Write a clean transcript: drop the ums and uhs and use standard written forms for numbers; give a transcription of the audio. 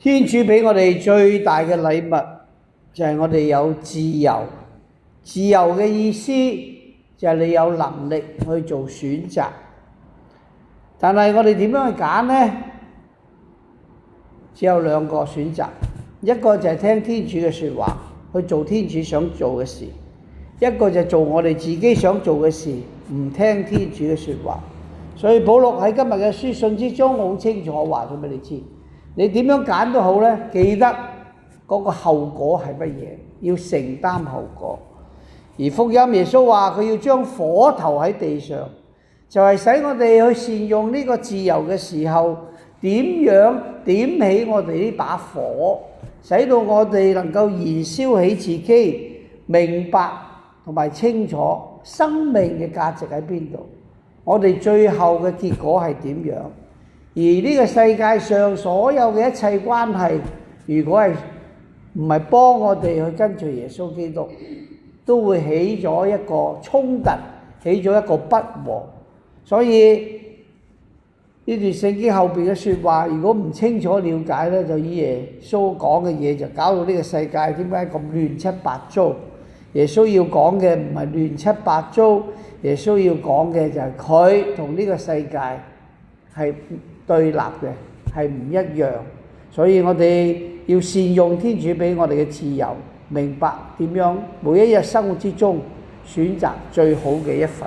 天主俾我哋最大嘅禮物就係我哋有自由。自由嘅意思就係你有能力去做選擇。但係我哋點樣去揀呢？只有兩個選擇，一個就係聽天主嘅說話，去做天主想做嘅事；一個就係做我哋自己想做嘅事，唔聽天主嘅說話。所以保祿喺今日嘅書信之中好清楚話咗俾你知，你點樣揀都好呢，記得嗰個後果係乜嘢，要承擔後果。而福音耶穌話佢要將火投喺地上，就係使我哋去善用呢個自由嘅時候，點樣點起我哋呢把火，使到我哋能夠燃燒起自己，明白同埋清楚生命嘅價值喺邊度，我哋最後嘅結果係點樣。而呢個世界上所有嘅一切關係，如果係唔係幫我哋去跟隨耶穌基督，都會起咗一個衝突，起咗一個不和。所以呢段聖經後邊嘅説話，如果唔清楚了解呢，就以耶穌講嘅嘢就搞到呢個世界點解咁亂七八糟。耶穌要講嘅唔係亂七八糟，耶穌要講嘅就係佢同呢個世界係對立嘅，係唔一樣。所以我哋要善用天主俾我哋嘅自由，明白點樣每一日生活之中選擇最好嘅一份。